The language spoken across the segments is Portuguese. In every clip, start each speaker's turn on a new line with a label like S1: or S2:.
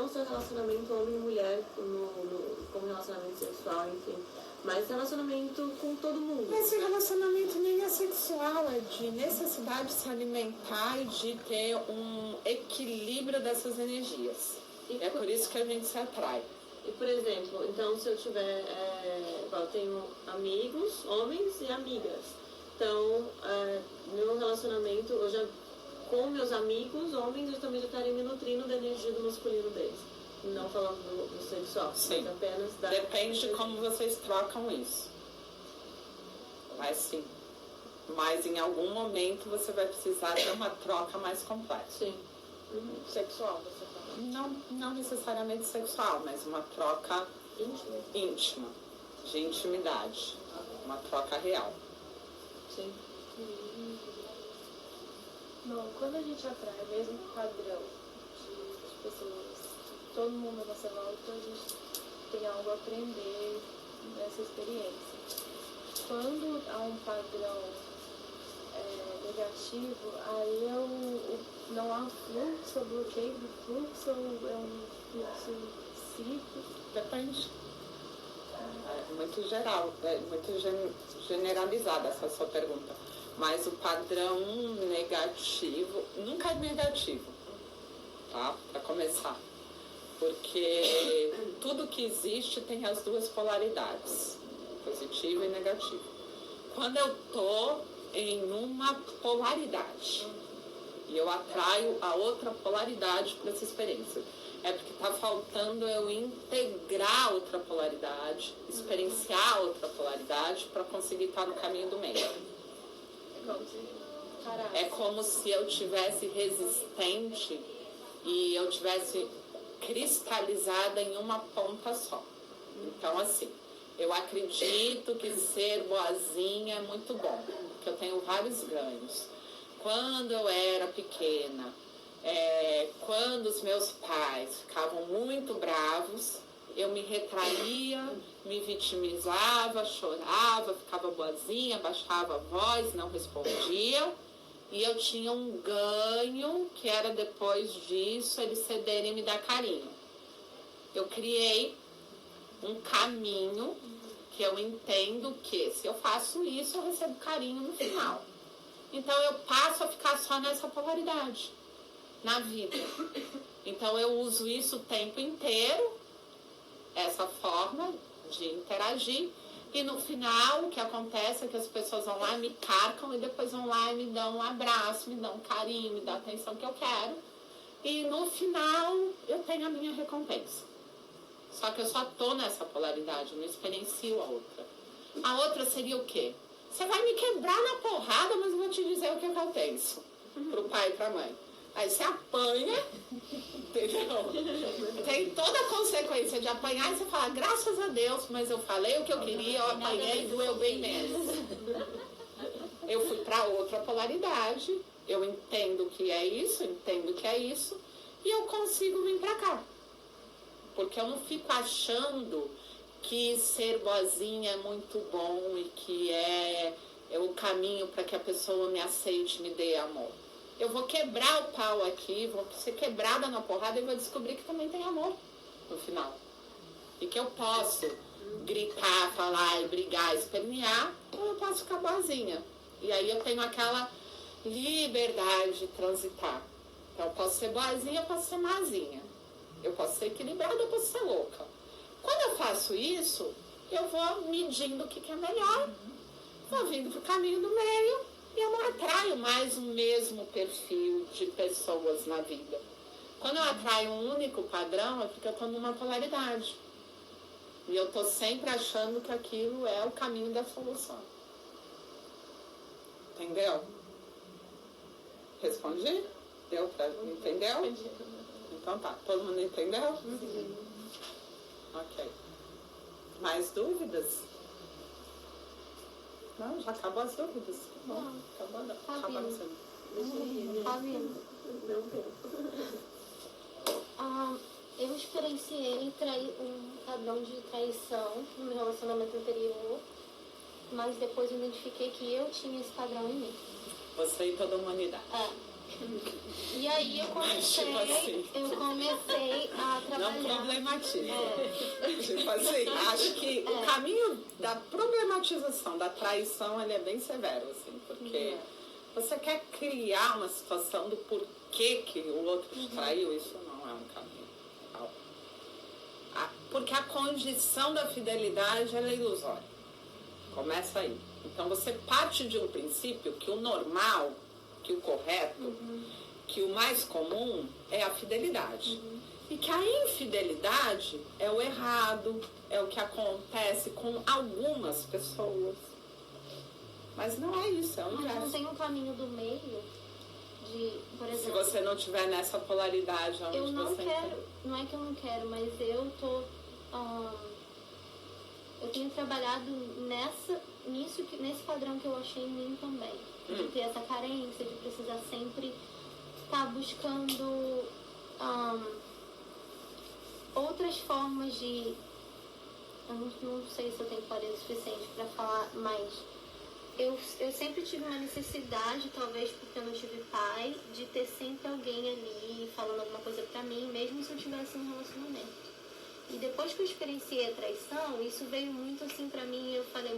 S1: o seu relacionamento homem e mulher como relacionamento sexual, enfim. Mas relacionamento com todo mundo.
S2: Mas o relacionamento nem é sexual, é de necessidade de se alimentar e de ter um equilíbrio dessas energias. É por isso que a gente se atrai.
S1: E, por exemplo, então se eu tiver... eu tenho amigos, homens e amigas. Então, meu relacionamento, com meus amigos, homens, eu também já estaria me nutrindo da energia do masculino deles. Não falando do sexual,
S2: sim.
S1: Mas apenas da...
S2: Depende de como vocês trocam isso. Mas sim. Mas em algum momento você vai precisar ter uma troca mais completa.
S1: Sim. Sexual, você fala?
S2: Não necessariamente sexual, mas uma troca íntima, de intimidade. Uma troca real.
S1: Sim.
S3: Bom, quando a gente atrai o mesmo padrão de pessoas, todo mundo à nossa volta, a gente tem algo a aprender nessa experiência. Quando há um padrão negativo, aí não há fluxo, bloqueio do fluxo, é um fluxo cíclico.
S2: Depende. É muito geral, é muito generalizada essa sua pergunta. Mas o padrão negativo nunca é negativo, tá? Para começar. Porque tudo que existe tem as duas polaridades, positivo e negativo. Quando eu tô em uma polaridade e eu atraio a outra polaridade para essa experiência, é porque está faltando eu integrar outra polaridade, experienciar outra polaridade para conseguir estar no caminho do meio. É como se eu tivesse resistente e eu tivesse cristalizada em uma ponta só. Então, assim, eu acredito que ser boazinha é muito bom, porque eu tenho vários ganhos. Quando eu era pequena, quando os meus pais ficavam muito bravos, eu me retraía, me vitimizava, chorava, ficava boazinha, baixava a voz, não respondia. E eu tinha um ganho, que era depois disso, eles cederem e me dar carinho. Eu criei um caminho que eu entendo que se eu faço isso, eu recebo carinho no final. Então eu passo a ficar só nessa polaridade na vida. Então eu uso isso o tempo inteiro, essa forma de interagir, e no final o que acontece é que as pessoas vão lá e me carcam e depois vão lá e me dão um abraço, me dão um carinho, me dão a atenção que eu quero, e no final eu tenho a minha recompensa. Só que eu só tô nessa polaridade, eu não experiencio a outra. A outra seria o quê? Você vai me quebrar na porrada, mas eu vou te dizer o que eu penso pro pai e pra mãe. Aí você apanha, entendeu? Tem toda a consequência de apanhar e você fala, graças a Deus, mas eu falei o que eu queria, eu apanhei e doeu bem menos. Eu fui para outra polaridade, eu entendo o que é isso, e eu consigo vir para cá. Porque eu não fico achando que ser boazinha é muito bom e que é o caminho para que a pessoa me aceite, me dê amor. Eu vou quebrar o pau aqui, vou ser quebrada na porrada e vou descobrir que também tem amor no final. E que eu posso gritar, falar e brigar, espernear, ou eu posso ficar boazinha. E aí eu tenho aquela liberdade de transitar. Então eu posso ser boazinha, eu posso ser mazinha. Eu posso ser equilibrada, eu posso ser louca. Quando eu faço isso, eu vou medindo o que é melhor, vou vindo pro caminho do meio, e eu não atraio mais o mesmo perfil de pessoas na vida. Quando eu atraio um único padrão, é porque eu estou numa polaridade. E eu estou sempre achando que aquilo é o caminho da solução. Entendeu? Respondi? Deu pra... Entendeu? Então tá. Todo mundo entendeu?
S1: Sim.
S2: Ok. Mais dúvidas? Não, já acabou as dúvidas. Bom, acabou não.
S4: Tá vindo. Eu experienciei um padrão de traição no meu relacionamento anterior, mas depois eu identifiquei que eu tinha esse padrão em mim.
S2: Você e toda a humanidade.
S4: E aí eu comecei a trabalhar trabalhar.
S2: Não problematiza. Tipo assim, acho que o caminho da problematização da traição, ele é bem severo, assim, porque você quer criar uma situação do porquê que o outro te traiu, isso não é um caminho real. Porque a condição da fidelidade, ela é ilusória. Começa aí. Então você parte de um princípio que o normal, que o correto, que o mais comum é a fidelidade. E que a infidelidade é o errado, é o que acontece com algumas pessoas. Mas não é isso, é o
S4: Mas não
S2: inverso.
S4: tem um caminho do meio de, por
S2: Se
S4: exemplo...
S2: você não tiver nessa polaridade onde
S4: Eu não
S2: você
S4: quero, não é que eu não quero, mas eu tô... eu tenho trabalhado nesse padrão que eu achei em mim também. De ter essa carência, de precisar sempre estar buscando outras formas de... Eu não sei se eu tenho clareza suficiente para falar, mas eu sempre tive uma necessidade, talvez porque eu não tive pai, de ter sempre alguém ali falando alguma coisa pra mim, mesmo se eu tivesse um relacionamento. E depois que eu experienciei a traição, isso veio muito assim pra mim, eu falei,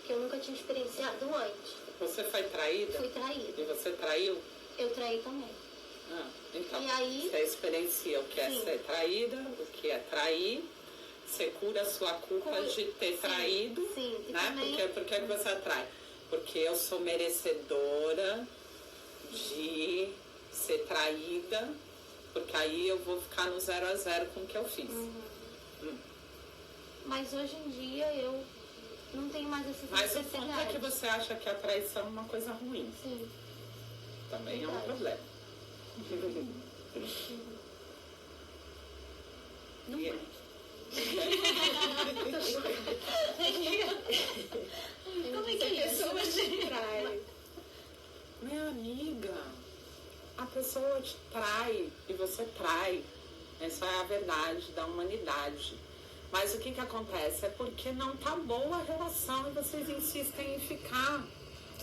S4: que eu nunca tinha experienciado antes.
S2: Você foi traída?
S4: Fui traída.
S2: E você traiu?
S4: Eu traí também.
S2: Então,
S4: E aí,
S2: você experiencia o que é ser traída, o que é trair, você cura a sua culpa de ter traído,
S4: sim, e
S2: né?
S4: também...
S2: Por que você atrai? Porque eu sou merecedora de ser traída, porque aí eu vou ficar no 0 a 0 com o que eu fiz.
S4: Mas hoje em dia eu não tenho mais essa
S2: Mas o
S4: necessidade.
S2: ponto é que você acha que a traição é uma coisa ruim.
S4: Sim.
S2: Também é um
S4: Verdade.
S2: problema.
S4: Não
S2: E-
S4: é.
S3: Como é que a pessoa te trai?
S2: Minha amiga, a pessoa te trai e você trai. Essa é a verdade da humanidade. Mas o que acontece? É porque não tá boa a relação e vocês insistem em ficar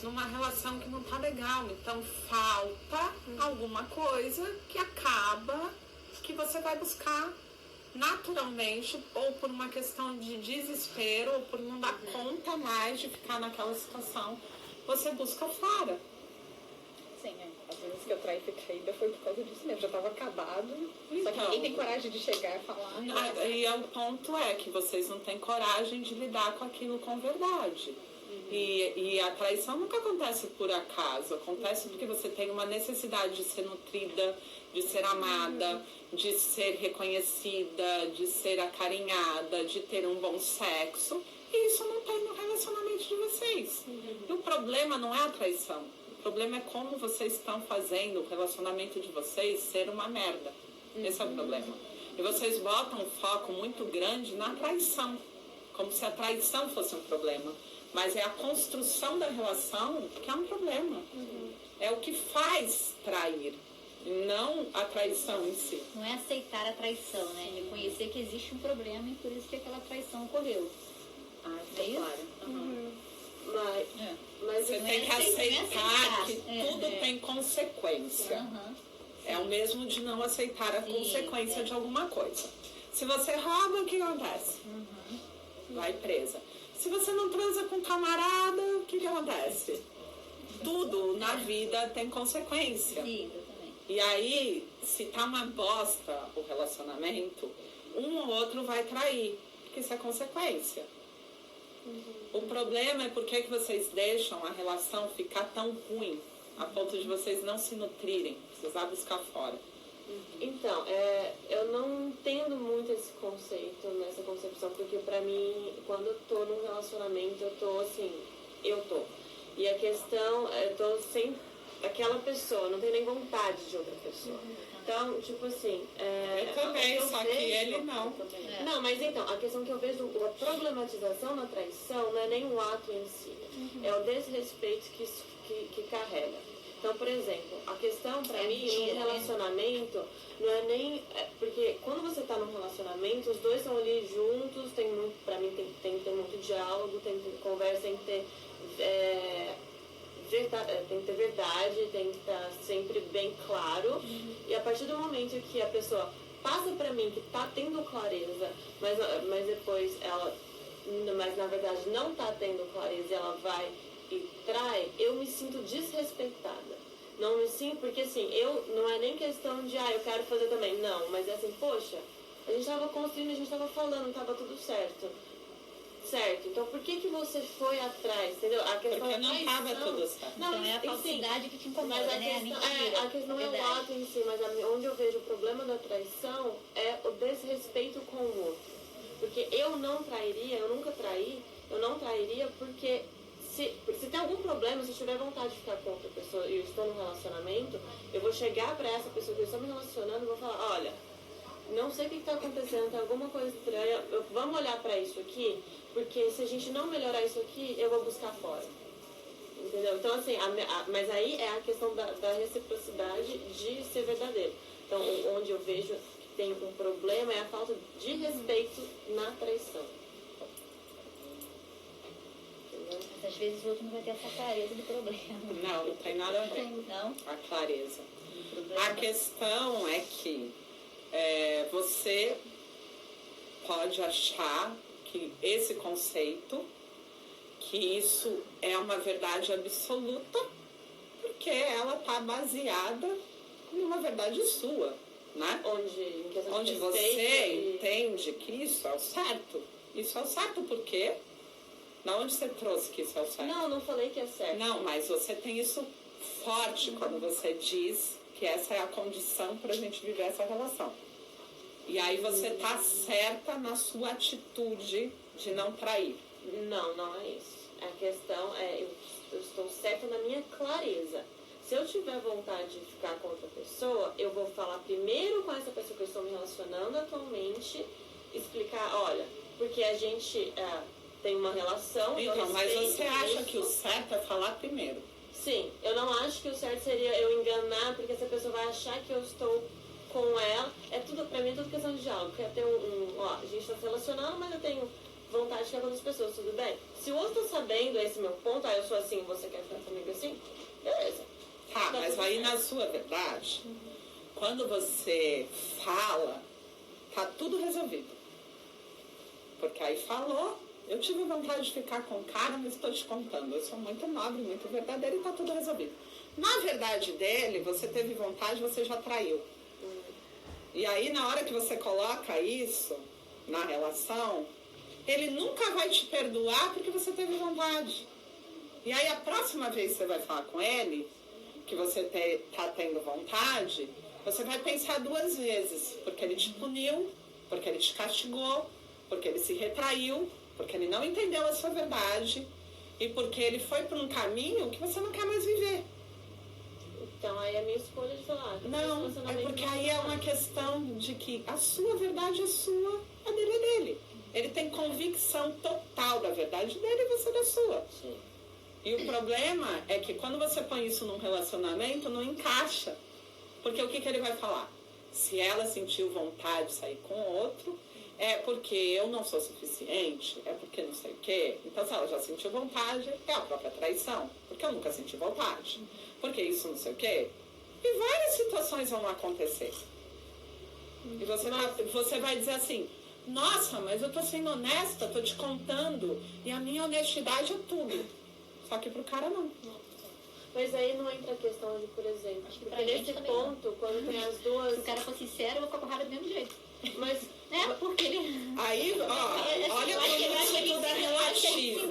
S2: numa relação que não tá legal. Então falta alguma coisa que acaba, que você vai buscar naturalmente, ou por uma questão de desespero, ou por não dar conta mais de ficar naquela situação, você busca fora.
S3: Sim, às vezes que eu traí e fui traída foi por causa disso mesmo. Já tava acabado, só que
S2: Então,
S3: ninguém tem coragem de chegar e falar.
S2: E o ponto é que vocês não têm coragem de lidar com aquilo com verdade. E a traição nunca acontece por acaso, acontece porque você tem uma necessidade de ser nutrida, de ser amada, de ser reconhecida, de ser acarinhada, de ter um bom sexo. E isso não tem no relacionamento de vocês. E o problema não é a traição. O problema é como vocês estão fazendo o relacionamento de vocês ser uma merda. Esse é o problema. E vocês botam um foco muito grande na traição, como se a traição fosse um problema. Mas é a construção da relação que é um problema. É o que faz trair, não a traição em si.
S5: Não é aceitar a traição, né? Reconhecer que existe um problema e por isso que aquela traição ocorreu.
S2: É isso?
S1: Mas
S2: Você
S5: Não
S2: tem
S5: é
S2: que
S5: aceitar,
S2: aceitar que
S5: é,
S2: tudo tem consequência.
S5: Aham.
S2: É o mesmo de não aceitar a consequência de alguma coisa. Se você rouba, o que acontece? Vai presa. Se você não transa com camarada, o que acontece? Tudo na vida tem consequência.
S5: Sim, exatamente.
S2: E aí, se tá uma bosta o relacionamento, um ou outro vai trair, porque isso é consequência. O problema é porque que vocês deixam a relação ficar tão ruim, a ponto de vocês não se nutrirem, precisar buscar fora.
S1: Então, eu não entendo muito esse conceito, nessa concepção, porque pra mim, quando eu tô num relacionamento, eu tô assim, E a questão, eu tô sem aquela pessoa, não tenho nem vontade de outra pessoa. Então, tipo assim...
S2: Eu também, só que ele não.
S1: Não, mas então, a questão que eu vejo, a problematização na traição não é nem o ato em si, é o desrespeito que carrega. Então, por exemplo, a questão pra mim, num relacionamento, não é nem... porque quando você tá num relacionamento, os dois estão ali juntos, pra mim tem que ter muito diálogo, tem que ter conversa, tem que ter... tem que ter verdade, tem que estar sempre bem claro. E a partir do momento que a pessoa passa pra mim que tá tendo clareza, mas depois mas na verdade não tá tendo clareza e ela vai e trai, eu me sinto desrespeitada. Não me sinto, porque assim, não é nem questão de, eu quero fazer também. Não, mas é assim, poxa, a gente tava construindo, a gente tava falando, tava tudo certo. Certo, então por que você foi atrás, entendeu? A questão
S2: Porque não estava tudo certo.
S1: Não,
S5: Então é a falsidade que te incomoda,
S1: mas
S5: né?
S1: a questão não é o ato em si, mas onde eu vejo o problema da traição é o desrespeito com o outro. Porque eu não trairia, eu nunca traí, eu não trairia porque se tem algum problema, se eu tiver vontade de ficar com outra pessoa e eu estou num relacionamento, eu vou chegar pra essa pessoa que eu estou me relacionando e vou falar, olha, não sei o que está acontecendo, tem alguma coisa estranha, vamos olhar pra isso aqui, porque se a gente não melhorar isso aqui, eu vou buscar fora. Entendeu? Então, assim, mas aí é a questão da reciprocidade de ser verdadeiro. Então, onde eu vejo que tem um problema é a falta de respeito na traição.
S5: Mas às vezes o outro não vai ter essa clareza do problema.
S2: Não tem nada a ver.
S5: Não?
S2: A clareza.
S5: O problema.
S2: A questão é que você pode achar que esse conceito, que isso é uma verdade absoluta, porque ela está baseada numa verdade sua, né? Onde você entende que isso é o certo. Isso é o certo por quê? Da onde você trouxe que isso é o certo?
S1: Não falei que é certo.
S2: Não, mas você tem isso forte quando você diz que essa é a condição para a gente viver essa relação. E aí você tá certa na sua atitude de não trair.
S1: Não é isso. A questão é, eu estou certa na minha clareza. Se eu tiver vontade de ficar com outra pessoa, eu vou falar primeiro com essa pessoa que eu estou me relacionando atualmente, explicar, olha, porque a gente tem uma relação...
S2: Então, mas você acha que o certo é falar primeiro?
S1: Sim, eu não acho que o certo seria eu enganar, porque essa pessoa vai achar que eu estou com ela. Pra mim é tudo questão de diálogo. Quer ter a gente está se relacionando, mas eu tenho vontade de ficar com outras pessoas, tudo bem? Se o outro está sabendo esse meu ponto, eu sou assim, você quer ficar comigo assim? Beleza.
S2: Tá, mas aí na sua verdade, quando você fala, tá tudo resolvido. Porque aí falou, eu tive vontade de ficar com o cara, mas estou te contando, eu sou muito nobre, muito verdadeira e tá tudo resolvido. Na verdade dele, você teve vontade, você já traiu. E aí na hora que você coloca isso na relação, ele nunca vai te perdoar porque você teve vontade. E aí a próxima vez que você vai falar com ele, que você tá tendo vontade, você vai pensar 2 vezes, porque ele te puniu, porque ele te castigou, porque ele se retraiu, porque ele não entendeu a sua verdade e porque ele foi por um caminho que você não quer mais viver.
S1: Então aí é a minha escolha de falar.
S2: Não, é porque aí é uma questão de que a sua verdade é sua, a dele é dele. Ele tem convicção total da verdade dele e você da sua.
S1: Sim.
S2: E o problema é que quando você põe isso num relacionamento, não encaixa. Porque o que ele vai falar? Se ela sentiu vontade de sair com outro, é porque eu não sou suficiente, é porque não sei o quê. Então, se ela já sentiu vontade, é a própria traição. Porque eu nunca senti vontade. Porque isso não sei o quê. E várias situações vão acontecer. E você vai dizer assim, nossa, mas eu tô sendo honesta, tô te contando. E a minha honestidade é tudo. Só que pro cara não.
S1: Mas aí não entra a questão de, por exemplo,
S5: pra
S1: porque
S5: gente
S1: nesse
S5: também
S1: ponto, quando tem as duas...
S5: Se o cara for sincero, eu vou ficar com raiva do mesmo jeito.
S1: Mas
S5: Porque ele...
S2: Aí, ó, olha como isso tudo é relativo.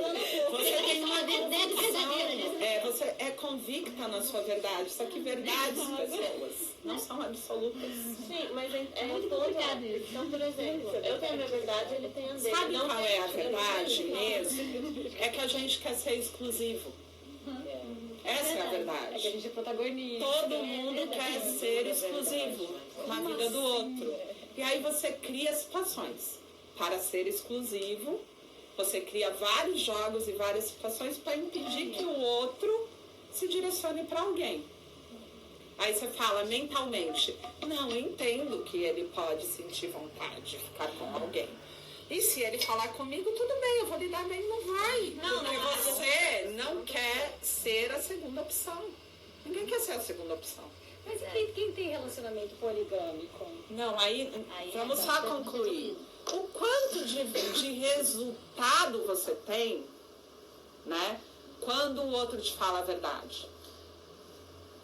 S2: Você tem uma
S5: verdade verdadeira, né?
S2: você é convicta na sua verdade, só que verdades, pessoas, não são absolutas.
S1: Sim, mas é
S5: muito
S1: ponto.
S5: complicado isso.
S1: Então, por exemplo, eu tenho a minha verdade, ele tem a dele.
S2: Sabe
S1: Não
S2: qual
S1: tem
S2: é a
S1: diferença.
S2: verdade mesmo? É que a gente quer ser exclusivo. Essa é a
S5: É que a
S2: verdade.
S5: gente é protagonista.
S2: Todo mundo quer ser exclusivo na vida do outro. E aí você cria situações para ser exclusivo. Você cria vários jogos e várias situações para impedir que o outro se direcione para alguém. Aí você fala mentalmente, não, eu entendo que ele pode sentir vontade de ficar com alguém. E se ele falar comigo, tudo bem, eu vou lidar bem, não vai. Porque você não quer ser a segunda opção. Ninguém quer ser a segunda opção.
S6: Mas e quem tem relacionamento poligâmico?
S2: Não, aí vamos só concluir. O quanto de resultado você tem, né? Quando o outro te fala a verdade.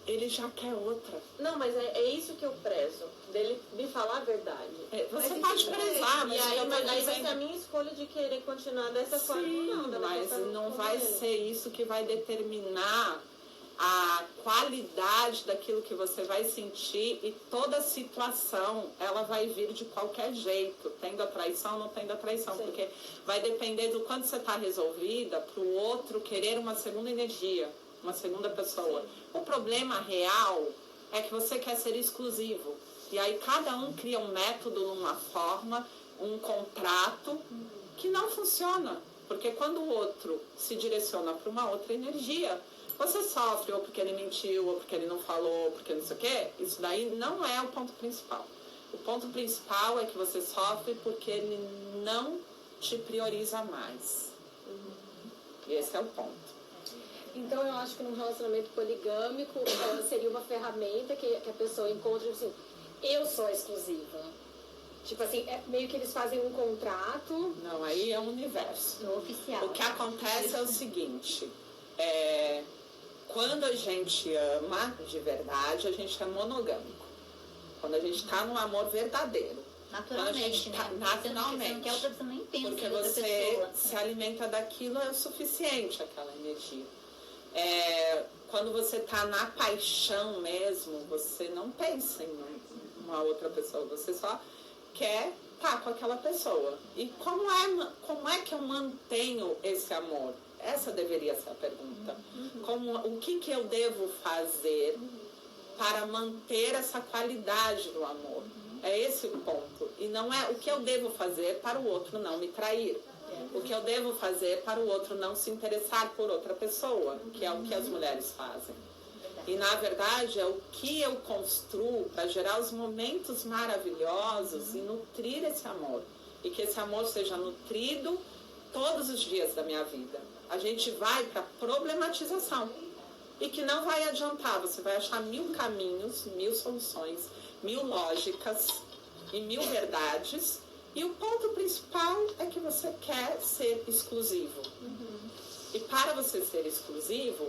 S2: Ele já quer outra.
S1: Não, mas é isso que eu prezo, dele me falar a verdade.
S2: Você pode prezar, mas
S1: aí vai ser
S2: dizendo...
S1: a minha escolha de querer continuar dessa forma. Não,
S2: mas não vai ser isso que vai determinar a qualidade daquilo que você vai sentir, e toda situação, ela vai vir de qualquer jeito, tendo a traição ou não tendo a traição,
S1: Sim.
S2: porque vai depender do quanto você está resolvida para o outro querer uma segunda energia, uma segunda pessoa. O problema real é que você quer ser exclusivo, e aí cada um cria um método, uma forma, um contrato que não funciona, porque quando o outro se direciona para uma outra energia, você sofre ou porque ele mentiu, ou porque ele não falou, ou porque não sei o quê. Isso daí não é o ponto principal. O ponto principal é que você sofre porque ele não te prioriza mais. E esse é o ponto.
S6: Então eu acho que num relacionamento poligâmico seria uma ferramenta que a pessoa encontra, assim, eu sou exclusiva. Tipo assim, meio que eles fazem um contrato.
S2: Não, aí é um universo.
S5: Oficial.
S2: O que acontece é o seguinte, quando a gente ama de verdade, a gente é monogâmico. Quando a gente está num amor verdadeiro.
S5: Naturalmente,
S2: tá,
S5: né?
S2: naturalmente.
S5: Você não quer outra pessoa, nem pensa
S2: Porque
S5: em outra
S2: você
S5: pessoa.
S2: se alimenta daquilo, é o suficiente, aquela energia. Quando você está na paixão mesmo, você não pensa em uma outra pessoa, você só quer estar com aquela pessoa. E como é que eu mantenho esse amor? Essa deveria ser a pergunta. O que eu devo fazer para manter essa qualidade do amor? É esse o ponto. E não é o que eu devo fazer para o outro não me trair. O que eu devo fazer para o outro não se interessar por outra pessoa, que é o que as mulheres fazem. E, na verdade, é o que eu construo para gerar os momentos maravilhosos e nutrir esse amor. E que esse amor seja nutrido todos os dias da minha vida. A gente vai para problematização. E que não vai adiantar. Você vai achar 1000 caminhos, 1000 soluções, 1000 lógicas e 1000 verdades. E o ponto principal é que você quer ser exclusivo. E para você ser exclusivo,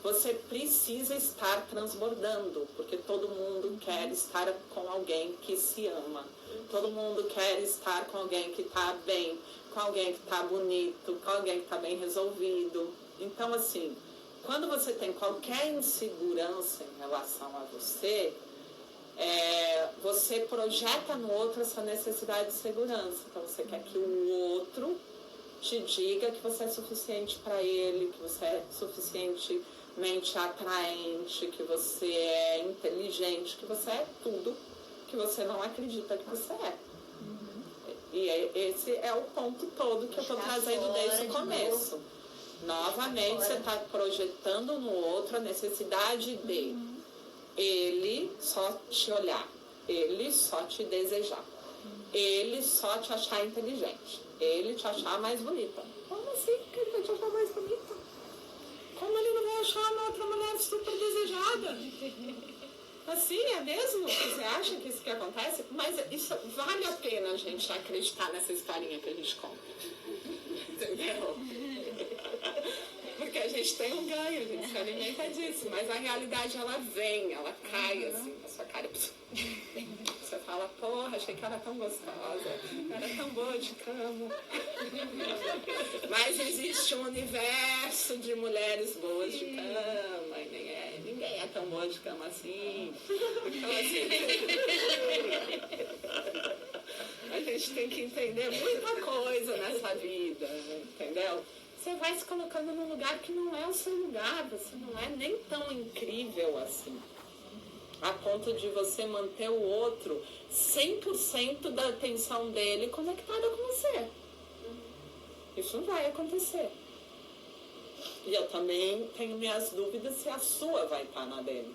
S2: você precisa estar transbordando, porque todo mundo quer estar com alguém que se ama. Todo mundo quer estar com alguém que está bem, com alguém que está bonito, com alguém que está bem resolvido. Então, assim, quando você tem qualquer insegurança em relação a você, você projeta no outro essa necessidade de segurança. Então, você quer que o outro te diga que você é suficiente para ele, que você é suficientemente atraente, que você é inteligente, que você é tudo que você não acredita que você é. E esse é o ponto todo que eu estou trazendo desde o começo. Novamente, você está projetando no outro a necessidade de ele só te olhar, ele só te desejar, ele só te achar inteligente, ele te achar mais bonita. Como assim que ele vai te achar mais bonita? Como ele não vai achar uma outra mulher super desejada? Assim, é mesmo? Você acha que isso que acontece? Mas isso vale a pena a gente acreditar nessa historinha que a gente conta. Entendeu? Porque a gente tem um ganho, a gente se alimenta disso. Mas a realidade, ela vem, ela cai assim na sua cara. Você fala, porra, achei que era tão gostosa, era tão boa de cama. Mas existe um universo de mulheres boas de cama, e ninguém é tão boa de cama assim. Então, assim, a gente tem que entender muita coisa nessa vida, entendeu? Você vai se colocando num lugar que não é o seu lugar, você não é nem tão incrível assim, a ponto de você manter o outro 100% da atenção dele conectada com você. Isso não vai acontecer. E eu também tenho minhas dúvidas se a sua vai estar na dele.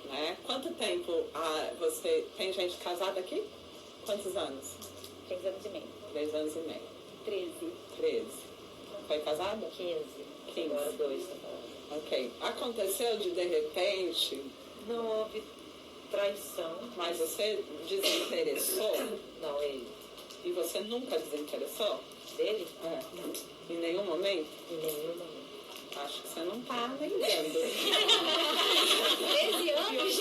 S2: Né? Quanto tempo você... Tem gente casada aqui? Quantos anos?
S5: 3 anos e meio.
S2: 3 anos e meio.
S5: 13.
S2: Foi casada?
S5: 15.
S2: 15.
S5: Agora 2.
S2: Ok. Aconteceu de repente,
S7: Não houve traição.
S2: Mas você desinteressou?
S7: Não, ele.
S2: E você nunca desinteressou?
S7: Dele?
S2: Em nenhum momento?
S7: Em nenhum momento.
S2: Acho que você não tá lembrando.
S5: 13 anos?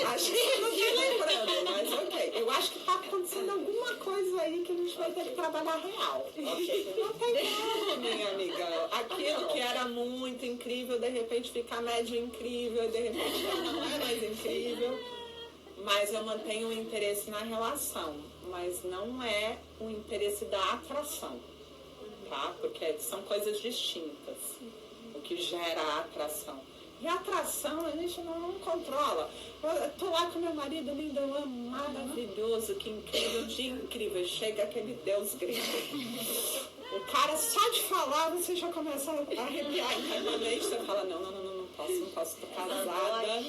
S2: Acho que você não tá lembrando, mas ok. Eu acho que tá acontecendo alguma coisa aí que a gente vai ter que trabalhar real.
S7: Ok.
S2: Não tem como, minha amiga. Aquilo que era muito incrível, de repente fica médio incrível, e de repente não é mais incrível. Mas eu mantenho o interesse na relação, mas não é o interesse da atração, tá? Porque são coisas distintas, o que gera a atração. E a atração a gente não controla. Eu tô lá com meu marido lindo, eu amo, maravilhoso, que incrível, dia incrível. Chega aquele Deus grego. O cara só de falar, você já começa a arrepiar internamente. Você fala, não posso, tô casada.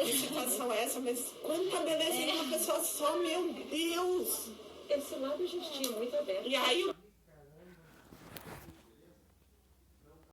S2: Que situação é essa? Mas quanta beleza de uma pessoa só, meu Deus!
S7: Esse lado a gente tinha muito aberto.
S2: E aí